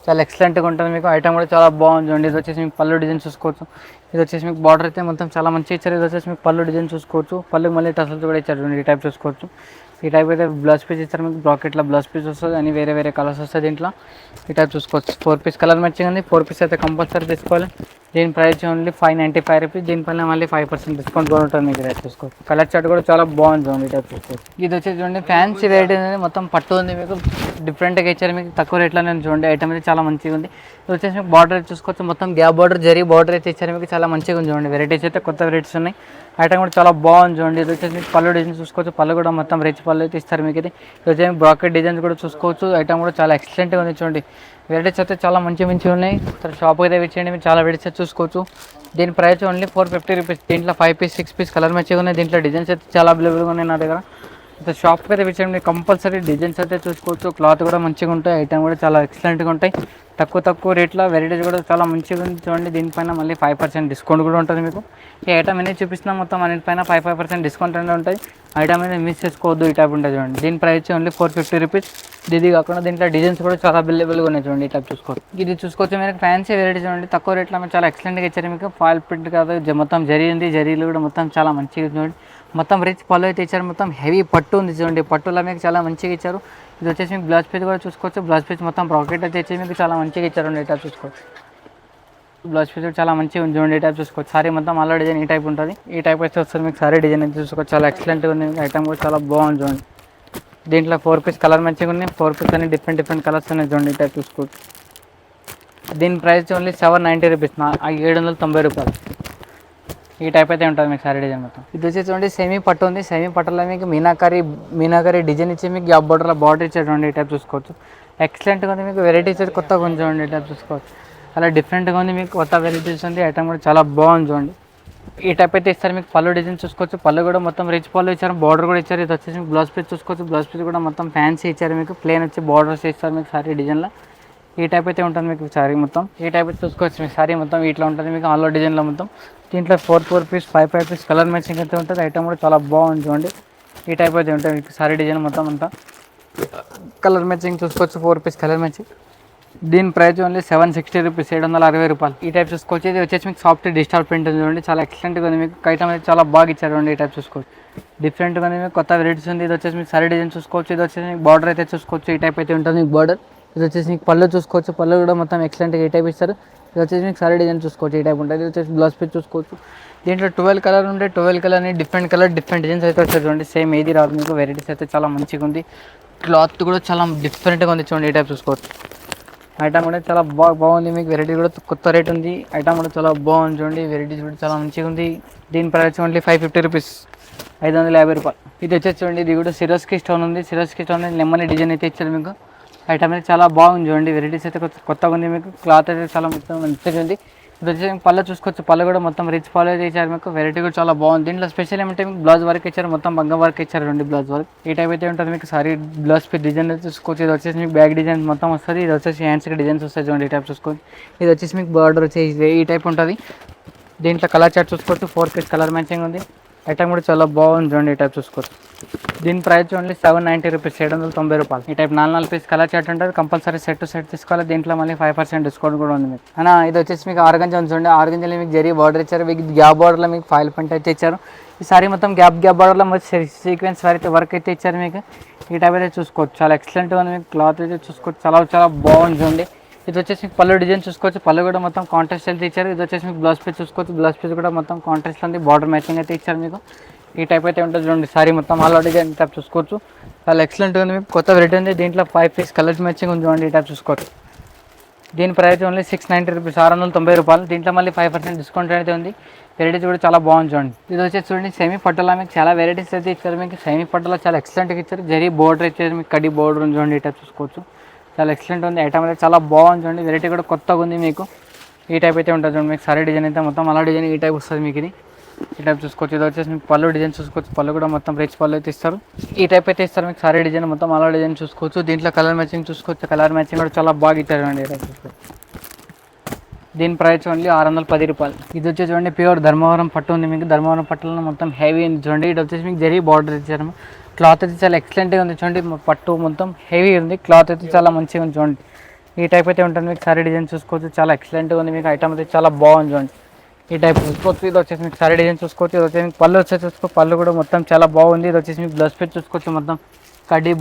చాలా ఎక్సలెంట్గా ఉంటుంది మీకు. ఐటమ్ కూడా చాలా బాగుంది చూడండి. ఇది వచ్చేసి మీకు పళ్ళు డిజైన్ చూసుకోవచ్చు. ఇది వచ్చేసి మీకు బార్డర్ అయితే మొత్తం చాలా మంచి ఇచ్చారు. ఇది వచ్చేసి మీకు పళ్ళు డిజైన్ చూసుకోవచ్చు. పళ్ళు మళ్ళీ టసల్స్ కూడా ఇచ్చారు చూడండి. ఈ టైప్ చూసుకోవచ్చు. ఈ టైప్ అయితే బ్లౌజ్ పీస్ ఇస్తారు మీకు. బ్రాకెట్లో బ్లౌజ్ పీస్ వస్తుంది. అన్ని వేరే కలర్స్ వస్తాయి దీంట్లో. ఈ టైప్ చూసుకోవచ్చు. 4 పీస్ కలర్ మ్యాచింగ్ ఉంది. 4 పీస్ అయితే కంపల్సరీ తీసుకోవాలి. దీని ప్రైస్ ఓన్లీ 595 రూపీస్. దీనిపైన మళ్ళీ 5% డిస్కౌంట్ కూడా ఉంటుంది మీకు. రేట్ చూసుకోవచ్చు. కలర్ చార్ట్ కూడా చాలా బాగుంది చూడండి. ఈ టైప్ చూసుకోవచ్చు. ఇది వచ్చేసి చూడండి ఫ్యాన్సీ వెరైటీ అనేది మొత్తం పట్టు ఉంది మీకు. డిఫరెంట్గా ఇచ్చారు మీకు. తక్కువ రేట్లోనే చూడండి. ఐటమ్ అయితే చాలా మంచిగా ఉంది. ఇది వచ్చేసి మీకు బార్డర్ చూసుకోవచ్చు. మొత్తం గ్యాప్ బార్డర్ జరీ బార్డర్ అయితే ఇచ్చారు మీకు. చాలా మంచిగా ఉంది చూడండి. వెరైటీస్ అయితే కొత్త వెరైటీస్ ఉన్నాయి. ఐటమ్ కూడా చాలా బాగుంది చూడండి. ఇది వచ్చేసి మీకు పళ్ళు డిజైన్ చూసుకోవచ్చు. పళ్ళు కూడా మొత్తం రిచ్ పళ్ళు అయితే ఇస్తారు మీకు. ఇది వచ్చేసి బ్రాకెట్ డిజైన్స్ కూడా చూసుకోవచ్చు. ఐటమ్ కూడా చాలా ఎక్సలెంట్గా ఉంది చూడండి. వెరైటీస్ అయితే చాలా మంచిగా ఉన్నాయి. షాప్ అయితే వచ్చేయండి. మీరు చాలా వెరైటీస్ అయితే చూసుకోవచ్చు. దీని ప్రైస్ ఓన్లీ 450 రూపీస్. దీంట్లో 5 పీస్ 6 పీస్ కలర్ మ్యాచింగ్ ఉన్నాయి. దీంట్లో డిజైన్స్ అయితే చాలా అవైలబుల్గా ఉన్నాయి నా దగ్గర. షాప్కి అయితే వచ్చేయండి. కంపల్సరీ డిజైన్స్ అయితే చూసుకోవచ్చు. క్లాత్ కూడా మంచిగా ఉంటాయి. ఐటమ్ కూడా చాలా ఎక్సలెంట్గా ఉంటాయి. తక్కువ రేట్లో వెరైటీస్ కూడా చాలా మంచిగా ఉంది చూడండి. దీనిపైన మళ్ళీ 5% డిస్కౌంట్ కూడా ఉంటుంది మీకు. ఈ ఐటమ్ అనేది చూపిస్తున్నాం మొత్తం అన్నిటిపైన 5% డిస్కౌంట్ అనేది ఉంటుంది. ఐటమ్ అనేది మిస్ చేసుకోవద్దు. ఈ టైప్ ఉంటుంది చూడండి. దీని ప్రైస్ ఓన్లీ 450 రూపీస్. ఇది కాకుండా దీంట్లో డిజైన్స్ కూడా చాలా అవైలబుల్గా ఉన్నాయి చూడండి. ఈ టైప్ చూసుకోవచ్చు. ఇది చూసుకోవచ్చు మీరు ఫ్యాన్సీ వెరైటీ చూడండి. తక్కువ రేట్లో మీరు చాలా ఎక్సలెంట్గా ఇచ్చారు మీకు. ఫాయిల్ ప్రింట్ కాదు, మొత్తం జరీ ఉంది. జరీలు కూడా మొత్తం చాలా మంచిగా చూడండి. మొత్తం రిచ్ పళ్ళు అయితే ఇచ్చారు. మొత్తం హెవీ పట్టు ఉంది చూడండి. పట్టులో మీకు చాలా మంచిగా ఇచ్చారు. ఇది వచ్చేసి మీకు బ్లౌజ్ పీస్ కూడా చూసుకోవచ్చు. బ్లౌజ్ పీస్ మొత్తం బ్రాకెట్ అయితే ఇచ్చి మీకు చాలా మంచిగా ఇచ్చారు. ఈ టైప్ చూసుకోవచ్చు. బ్లౌజ్ పీస్ చాలా మంచిగా ఉంది చూడండి. ఈ టైప్ చూసుకోవచ్చు. సారీ మొత్తం అలా డిజైన్ ఈ టైప్ ఉంటుంది. ఈ టైప్ అయితే వస్తుంది మీకు. సారీ డిజైన్ అయితే చూసుకోవచ్చు. చాలా ఎక్సలెంట్గా ఉంది. ఐటమ్ కూడా చాలా బాగుంది చూడండి. దీంట్లో 4 పీస్ కలర్ మంచిగా ఉన్నాయి. 4 పీస్ అన్ని డిఫరెంట్ కలర్స్ ఉన్నాయి చూడండి. ఈ టైప్ చూసుకోవచ్చు. దీని ప్రైస్ ఓన్లీ 790 రూపీస్, 790 రూపాయలు. ఈ టైప్ అయితే ఉంటుంది మీకు సారీ డిజైన్ మొత్తం. ఇది వచ్చేసి చూడండి సెమీ పట్టు ఉంది. సెమీ పట్టులో మీకు మీనాకరీ డిజైన్ ఇచ్చి మీకు గ్యాప్ బార్డర్ ఇచ్చేటండి. ఈ టైప్ చూసుకోవచ్చు. ఎక్సలెంట్గా ఉంది మీకు. వెరైటీస్ అయితే కొత్తగా ఉంది చూడండి. ఈ టైప్ చూసుకోవచ్చు. అలా డిఫరెంట్గా ఉంది మీకు. కొత్త వెరైటీస్ ఉంది. ఐటమ్ కూడా చాలా బాగుంది చూడండి. ఈ టైప్ అయితే ఇస్తారు మీకు. పళ్ళు డిజైన్ చూసుకోవచ్చు. పళ్ళు కూడా మొత్తం రిచ్ పళ్ళు ఇచ్చారు. బార్డర్ కూడా ఇచ్చారు. ఇది వచ్చేసి మీకు బ్లౌజ్ పీస్ చూసుకోవచ్చు. బ్లౌజ్ పీస్ కూడా మొత్తం ఫ్యాన్సీ ఇచ్చారు మీకు. ప్లేన్ వచ్చి బార్డర్స్ ఇస్తారు మీకు సారీ డిజైన్లో. ఈ టైప్ అయితే ఉంటుంది మీకు సారీ మొత్తం. ఈ టైప్ అయితే చూసుకోవచ్చు మీకు. సారీ మొత్తం ఇట్లా ఉంటుంది మీకు. ఆల్ డిజైన్లో మొత్తం. దీంట్లో 4 పీస్ 5 పీస్ కలర్ మ్యాచింగ్ అయితే ఉంటుంది. ఐటమ్ కూడా చాలా బాగుంది చూడండి. ఈ టైప్ అయితే ఉంటుంది మీకు సారీ డిజైన్ మొత్తం అంతా. కలర్ మ్యాచింగ్ చూసుకోవచ్చు. 4 పీస్ కలర్ మ్యాచింగ్. దీని ప్రైస్ ఓన్లీ 760 రూపీస్, 760 రూపాయలు. ఈ టైప్ చూసుకోవచ్చు. ఇది వచ్చేసి మీకు సాఫ్ట్ డిజిటల్ ప్రింట్ ఉంది చూడండి. చాలా ఎక్సలెంట్గా ఉంది మీకు. ఐటమ్ అయితే చాలా బాగా ఇచ్చారు చూడండి. ఈ టైప్ చూసుకోవచ్చు. డిఫరెంట్గా ఉంది మీకు. కొత్త వెరైటీస్ ఉంది. ఇది వచ్చేసి మీకు సారీ డిజైన్ చూసుకోవచ్చు. ఇది వచ్చేసి మీకు బార్డర్ అయితే చూసుకోవచ్చు. ఈ టైప్ అయితే ఉంటుంది మీకు బార్డర్. ఇది వచ్చేసి మీకు పళ్ళు చూసుకోవచ్చు. పళ్ళు కూడా మొత్తం ఎక్సలెంట్గా ఈ టైప్ ఇస్తారు. ఇది వచ్చేసి మీకు సారీ డిజైన్ చూసుకోవచ్చు. ఈ టైప్ ఉంటుంది. ఇది వచ్చేసి బ్లౌజ్ పీస్ చూసుకోవచ్చు. దీంట్లో 12 కలర్ ఉంటాయి. 12 కలర్ని డిఫరెంట్ డిజైన్స్ అయితే వచ్చాయి చూడండి. సేమ్ ఏది రాదు మీకు. వెరైటీస్ అయితే చాలా మంచిగా ఉంది. క్లాత్ కూడా చాలా డిఫరెంట్గా ఉంది చూడండి. ఈ టైప్ చూసుకోవచ్చు. ఐటమ్ కూడా చాలా బాగుంది మీకు. వెరైటీ కూడా కొత్త రేట్ ఉంది. ఐటమ్ కూడా చాలా బాగుంది చూడండి. వెరైటీస్ కూడా చాలా మంచిగా ఉంది. దీని ప్రైస్ ఓన్లీ 550 రూపీస్, 550 రూపాయలు. ఇది వచ్చేసి చూడండి. ఇది కూడా సిరోస్కి స్టోన్ ఉంది. సిరోస్కి స్టోన్ లెమన్ డిజైన్ అయితే ఇచ్చారు మీకు. ఐటమ్ అయితే చాలా బాగుంది చూడండి. వెరైటీస్ అయితే కొత్తగా ఉంది మీకు. క్లాత్ అయితే చాలా మొత్తం మంచిగా ఉంది. ఇది వచ్చేసి పళ్ళు చూసుకోవచ్చు. పళ్ళు కూడా మొత్తం రిచ్ పళ్ళు అయితే ఇచ్చారు మీకు. వెరైటీ కూడా చాలా బాగుంది. దీంట్లో స్పెషల్ ఏమంటే మీకు బ్లౌజ్ వర్క్ ఇచ్చారు. మొత్తం బంగ వర్క్ ఇచ్చారు రెండు బ్లౌజ్ వర్క్. ఈ టైప్ అయితే ఉంటుంది మీకు. సారీ బ్లౌజ్ పీ డిజైన్ చూసుకోవచ్చు. ఇది వచ్చేసి మీకు బ్యాక్ డిజైన్ మొత్తం వస్తుంది. ఇది వచ్చేసి హ్యాండ్స్కి డిజైన్స్ వస్తాయి చూడండి. ఈ టైప్ చూసుకోవచ్చు. ఇది వచ్చేసి మీకు బార్డర్ వచ్చేసి ఈ టైప్ ఉంటుంది. దీంట్లో కలర్ చార్ట్ చూసుకోవచ్చు. 4 పీస్ కలర్ మ్యాచింగ్ ఉంది. ఐటమ్ కూడా చాలా బాగుంది చూడండి. ఈ టైప్ చూసుకోవచ్చు. దీని ప్రైస్ ఓన్లీ 790 రూపీస్, 790 రూపాయలు. ఈ టైప్ 4 పీస్ కలర్ చార్ట్ ఉంటుంది. కంపల్సరీ సెట్ తీసుకోవాలి. దీంట్లో మళ్ళీ 5% డిస్కౌంట్ కూడా ఉంది మీకు. అన్న ఇది వచ్చేసి మీకు ఆర్గంజా ఉంది చూడండి. ఆర్గంజాలో మీకు జరీ బార్డర్ ఇచ్చారు. మీకు గ్యాప్ బార్డర్లో మీకు ఫాయిల్ ప్రింట్ అయితే ఇచ్చారు. ఈ సారీ మొత్తం గ్యాప్ బార్డర్లో సీక్వెన్స్ వర్క్ అయితే ఇచ్చారు మీకు. ఈ టైప్ అయితే చూసుకోవచ్చు. చాలా ఎక్సలెంట్గా ఉంది మీకు. క్లాత్ అయితే చూసుకోవచ్చు. చాలా బాగుంది చూడండి. ఇది వచ్చేసి మీకు పళ్ళు డిజైన్ చూసుకోవచ్చు. పళ్ళు కూడా మొత్తం కాంట్రాస్ట్ అయితే ఇచ్చారు. ఇది వచ్చేసి మీకు బ్లౌజ్ పీస్ చూసుకోవచ్చు. బ్లౌజ్ పీస్ కూడా మొత్తం కాంట్రాస్ట్ ఉంది. బార్డర్ మ్యాచింగ్ అయితే ఇచ్చారు మీకు. ఈ టైప్ అయితే ఉంటుంది చూడండి. సారీ మొత్తం ఆల్ డిజైన్ టైప్ చూసుకోవచ్చు. చాలా ఎక్సలెంట్గా ఉంది మీకు. కొత్త వెరైటీ ఉంది. దీంట్లో 5 పీస్ కలర్స్ మ్యాచింగ్ ఉంది చూడండి. ఈ టైప్ చూసుకోవచ్చు. దీని ప్రైస్ ఓన్లీ 690 రూపీస్, 690 రూపాయలు. దీంట్లో మళ్ళీ 5% డిస్కౌంట్ అయితే ఉంది. వెరైటీస్ కూడా చాలా బాగుంది చూడండి. ఇది వచ్చేసి చూడండి సెమీ పట్టులో మీకు చాలా వెరైటీస్ అయితే ఇచ్చారు మీకు. సెమీ పట్టులో చాలా ఎక్సలెంట్గా ఇచ్చారు. జరీ బోర్డర్ ఇచ్చారు మీకు. కడి బోర్డర్ ఉంది చూడండి. ఈ టైప్ చూసుకోవచ్చు. చాలా ఎక్సలెంట్ ఉంది. ఐటమ్ అయితే చాలా బాగుంది చూడండి. వెరైటీ కూడా కొత్తగా ఉంది మీకు. ఈ టైప్ అయితే ఉంటుంది చూడండి మీకు. సారీ డిజైన్ అయితే మొత్తం అలా డిజైన్ ఈ టైప్ వస్తుంది మీకు. ఇది ఈ టైప్ చూసుకోవచ్చు. ఇది వచ్చేసి మీకు పళ్ళు డిజైన్ చూసుకోవచ్చు. పళ్ళు కూడా మొత్తం రిచ్ పళ్ళు అయితే ఇస్తారు. ఈ టైప్ అయితే ఇస్తారు మీకు. సారీ డిజైన్ మొత్తం అలా డిజైన్ చూసుకోవచ్చు. దీంట్లో కలర్ మ్యాచింగ్ చూసుకోవచ్చు. కలర్ మ్యాచింగ్ కూడా చాలా బాగా ఇచ్చారు చూడండి. ఈ టైప్ చూసుకోవచ్చు. దీని ప్రైస్ ఓన్లీ 610 రూపాయలు. ఇది వచ్చేసి చూడండి ప్యూర్ ధర్మవరం పట్టు ఉంది మీకు. ధర్మవరం పట్టులో మొత్తం హెవీ ఉంది చూడండి. ఇది వచ్చేసి మీకు జరీ బార్డర్ ఇచ్చారు. క్లాత్ అయితే చాలా ఎక్సలెంట్గా ఉంది చూడండి. పట్టు మొత్తం హెవీ ఉంది. క్లాత్ అయితే చాలా మంచిగా ఉంది చూడండి. ఈ టైప్ అయితే ఉంటుంది మీకు. సారీ డిజైన్ చూసుకోవచ్చు. చాలా ఎక్సలెంట్గా ఉంది మీకు. ఐటమ్ అయితే చాలా బాగుంది చూడండి. ఈ టైప్ చూసుకోవచ్చు. ఇది వచ్చేసి మీకు సారీ డిజైన్ చూసుకోవచ్చు. ఇది వచ్చేసి మీకు పళ్ళు వచ్చేసి చూసుకో. పళ్ళు కూడా మొత్తం చాలా బాగుంది. ఇది వచ్చేసి మీకు బ్లౌజ్ పీస్ చూసుకోవచ్చు. మొత్తం కడీ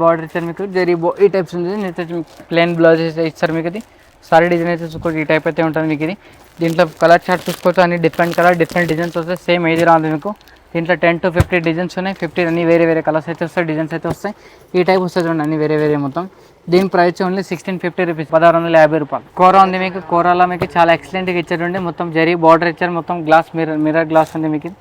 బార్డర్ ఇచ్చారు మీకు. జరీ ఈ టైప్స్ ఉంది. వచ్చేసి మీకు ప్లెయిన్ బ్లౌజ్ ఇచ్చారు మీకు. ఇది సారీ డిజైన్ అయితే చూసుకోవచ్చు. ఈ టైప్ అయితే ఉంటుంది మీకు. ఇది దీంట్లో కలర్ చార్ట్ చూసుకోవచ్చు. అన్ని డిఫరెంట్ డిజైన్స్ వస్తాయి. సేమ్ ఏది రాదు మీకు. దీంట్లో 10 to 50 డిజైన్స్ ఉన్నాయి. 50 అన్ని వేరే కలర్స్ అయితే వస్తాయి. డిజైన్స్ అయితే వస్తాయి. ఈ టైప్ వస్తుంది చూడండి. అన్ని వేరే మొత్తం. దీని ప్రైస్ ఓన్లీ 1650 రూపీస్, 1650 రూపాయలు. కోరా ఉంది మీకు. కోరాలో మీకు చాలా ఎక్సలెంట్గా ఇచ్చారండి. మొత్తం జరీ బార్డర్ ఇచ్చారు. మొత్తం గ్లాస్ మిర్రర్ గ్లాస్ ఉంది మీకు.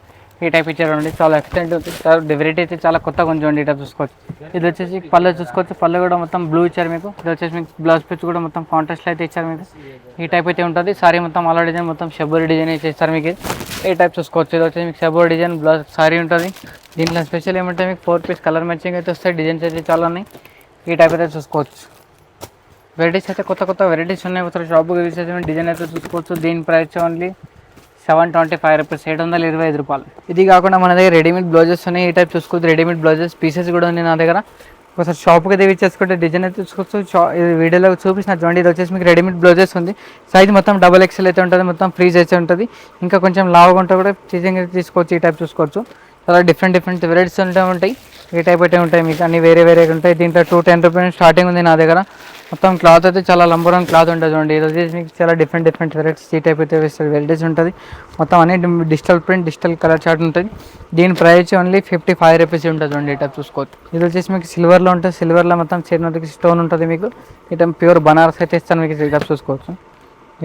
ఈ టైప్ ఇచ్చారండి. చాలా ఎక్సలెంట్ ఉంది. వెరైటీ అయితే చాలా కొత్తగా ఉంచండి. ఈ టైప్ చూసుకోవచ్చు. ఇది వచ్చేసి పళ్ళు చూసుకోవచ్చు. పళ్ళు కూడా మొత్తం బ్లూ ఇచ్చారు మీకు. ఇది వచ్చేసి మీకు బ్లౌజ్ పీస్ కూడా మొత్తం కాంట్రాస్ట్లో అయితే ఇచ్చారు మీకు. ఈ టైప్ అయితే ఉంటుంది. సారీ మొత్తం అలా డిజైన్ మొత్తం షబ్బోరి డిజైన్ అయితే ఇస్తారు మీకు. ఈ టైప్ చూసుకోవచ్చు. ఇది వచ్చేసి మీకు షబ్బోరి డిజైన్ బ్లౌజ్ సారీ ఉంటుంది. దీంట్లో స్పెషల్ ఏమంటే మీకు 4 పీస్ కలర్ మ్యాచింగ్ అయితే వస్తాయి. డిజైన్స్ అయితే చాలా ఉన్నాయి. ఈ టైప్ అయితే చూసుకోవచ్చు. వెరైటీస్ అయితే కొత్త కొత్త వెరైటీస్ ఉన్నాయి. ఒకసారి షాప్కి తీసేసి డిజైన్ అయితే చూసుకోవచ్చు. దీని ప్రైస్ ఓన్లీ 725 రూపీస్, 725 రూపాయలు. ఇది కాకుండా మన దగ్గర రెడీమేడ్ బ్లౌజెస్ ఉన్నాయి. ఈ టైప్ చూసుకోవచ్చు. రెడీమేడ్ బ్లౌజెస్ పీసెస్ కూడా ఉన్నాయి నా దగ్గర. ఒకసారి షాప్కి అయితే చేసుకుంటే డిజైన్ అయితే చూసుకోవచ్చు. వీడియోలో చూపించిన చూడండి, ఇది వచ్చేసి మీకు రెడీమేడ్ బ్లౌజెస్ ఉంది. సైజ్ మొత్తం డబల్ ఎక్స్ఎల్ అయితే ఉంటుంది, మొత్తం ఫ్రీజ్ అయితే ఉంటుంది. ఇంకా కొంచెం లావుగా ఉంటే కూడా స్టిచింగ్ అయితే తీసుకోవచ్చు. ఈ టైప్ చూసుకోవచ్చు. చాలా డిఫరెంట్ వెరైటీస్ ఉంటాయి. ఈ టైప్ అయితే ఉంటాయి మీకు అన్ని వేరే ఉంటాయి. దీంట్లో 210 రూపీస్ స్టార్టింగ్ ఉంది నా దగ్గర. మొత్తం క్లాత్ అయితే చాలా లంబర్ క్లాత్ ఉంటుంది చూడండి. ఇది వచ్చేసి మీకు చాలా డిఫరెంట్ వెరైటీస్ ఈ టైప్ అయితే వెరైటీస్ ఉంటుంది. మొత్తం అన్ని digital print, digital colour chart ఉంటుంది. దీని ప్రైస్ ఓన్లీ 55 రూపీస్ ఉంటుంది చూడండి. ఈ టైప్ చూసుకోవచ్చు. ఇది వచ్చేసి మీకు సిల్వర్లో ఉంటుంది. సిల్వర్లో మొత్తం చేతికి స్టోన్ ఉంటుంది మీకు. ఈ టైప్ ప్యూర్ బనారస్ అయితే ఇస్తాను మీకు. ఈ టైప్ చూసుకోవచ్చు.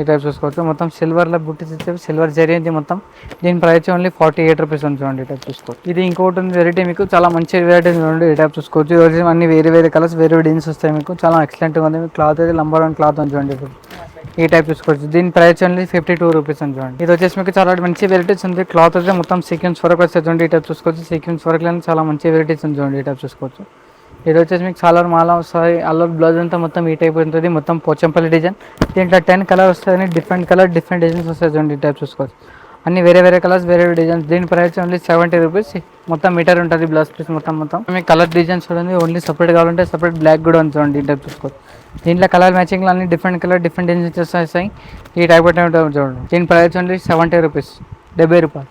ఈ టైప్ చూసుకోవచ్చు. మొత్తం సిల్వర్లో బుట్టీస్ ఇస్తే సిల్వర్ జరీ ఉంది మొత్తం. దీని ప్రైస్ ఓన్లీ 48 రూపీస్ ఉంది చూడండి. ఈ టైప్ చూసుకోవచ్చు. ఇది ఇంకోటి ఉంది వెరైటీ మీకు, చాలా మంచి వెరైటీ చూడండి. ఈ టైప్ చూసుకోవచ్చు. ఇది అన్ని వేరే కలర్స్, వేరే డిజైన్స్ వస్తాయి మీకు. చాలా ఎక్సలెంట్గా ఉంది. క్లాత్ అయితే నంబర్ 1 క్లాత్ ఉంది చూడండి. ఈ టైప్ చూసుకోవచ్చు. దీని ప్రైస్ ఓన్లీ 52 రూపీస్ ఉంది చూడండి. ఇది వచ్చేసి మీకు చాలా మంచి వెరైటీస్ ఉంది. క్లాత్ అయితే మొత్తం సీక్వెన్స్ వర్క్ వస్తుంది చూడండి. ఈ టైప్ చూసుకోవచ్చు. సీక్వెన్స్ వర్క్లో చాలా మంచి వెరైటీస్ ఉంది చూడండి. ఈ టైప్ చూసుకోవచ్చు. ఇది వచ్చేసి మీకు సాలర్ మాల వస్తుంది. అల్లర్ బ్లౌజ్ అంతా మొత్తం ఈ టైప్ ఉంటుంది. మొత్తం పోచంపల్లి డిజైన్. దీంట్లో 10 కలర్ వస్తుంది. డిఫరెంట్ డిజైన్స్ వస్తాయి చూడండి. ఈ టైప్ చూసుకోవచ్చు. అన్ని వేరే కలర్స్, వేరే డిజైన్స్. దీని ప్రైస్ ఓన్లీ 70 రూపీస్. మొత్తం మీటర్ ఉంటుంది బ్లౌజ్ పీస్ మొత్తం. మీకు కలర్ డిజైన్స్ చూడండి. ఓన్లీ సపరేట్ కావాలంటే సపరేట్ బ్లాక్ కూడా ఉంది చూడండి. ఈ టైప్ చూసుకోవచ్చు. దీంట్లో కలర్ మ్యాచింగ్లో అన్ని డిఫరెంట్ డిజైన్స్ వస్తాయి. ఈ టైప్ అయితే చూడండి. దీని ప్రైస్ ఓన్లీ 70 రూపీస్, 70 రూపాయలు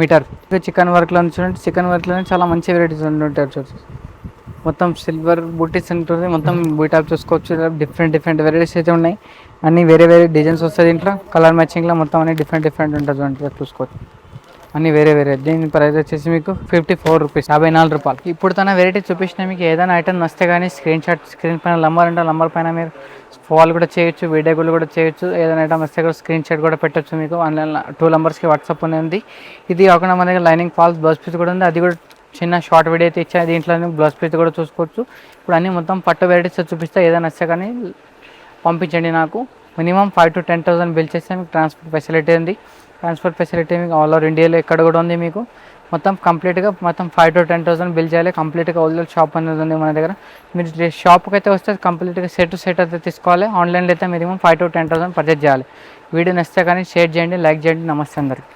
మీటర్. చికెన్ వర్క్లో చూడండి. చికెన్ వర్క్లో చాలా మంచి వెరైటీస్ ఉంటాయి చూడండి. మొత్తం సిల్వర్ బూటీస్ ఉంటుంది. మొత్తం బూటాప్ చూసుకోవచ్చు. డిఫరెంట్ వెరైటీస్ అయితే ఉన్నాయి. అన్ని వేరే డిజైన్స్ వస్తాయి. దీంట్లో కలర్ మ్యాచింగ్లో మొత్తం అన్ని డిఫరెంట్ ఉంటుంది చూడండి. చూసుకోవచ్చు. అన్ని వేరే. దీని ప్రైస్ వచ్చేసి మీకు 54 రూపీస్, 54 రూపాయలు. ఇప్పుడు తన వెరైటీ చూపించిన మీకు ఏదైనా ఐటమ్ నస్తే కానీ స్క్రీన్ పైన నంబర్ పైన మీరు కాల్ కూడా చేయొచ్చు, వీడియో కాల్ కూడా చేయొచ్చు. ఏదైనా ఐటమ్ వస్తే కూడా స్క్రీన్ షాట్ కూడా పెట్టచ్చు మీకు. ఆన్లైన్ 2 నెంబర్స్కి వాట్సాప్ ఉంది. ఇది కాకుండా మన దగ్గర లైనింగ్ ఫాల్స్ బ్లౌజ్ పీస్ కూడా ఉంది. అది కూడా చిన్న షార్ట్ వీడియో అయితే ఇచ్చా. దీంట్లో బ్లౌజ్ పీస్ కూడా చూసుకోవచ్చు. ఇప్పుడు అన్నీ మొత్తం పట్టు వెరైటీస్ చూపిస్తే ఏదైనా వస్తే కానీ పంపించండి నాకు. మినిమం 5,000 to 10,000 బిల్ చేస్తే మీకు ట్రాన్స్పోర్ట్ ఫెసిలిటీ ఉంది. ట్రాన్స్పోర్ట్ ఫెసిలిటీ మీకు ఆల్ ఓవర్ ఇండియాలో ఎక్కడ కూడా ఉంది మీకు. మొత్తం కంప్లీట్గా 5,000 to 10,000 బిల్ చేయాలి. కంప్లీట్గా హోల్సేల్ షాప్ అనేది ఉంది మన దగ్గర. మీరు షాప్కి అయితే వస్తే కంప్లీట్గా సెట్ అయితే తీసుకోవాలి. ఆన్లైన్లో అయితే మినిమం 5,000 to 10,000 పర్చేజ్ చేయాలి. వీడియో నచ్చితే కానీ షేర్ చేయండి, లైక్ చేయండి. నమస్తే అందరికి.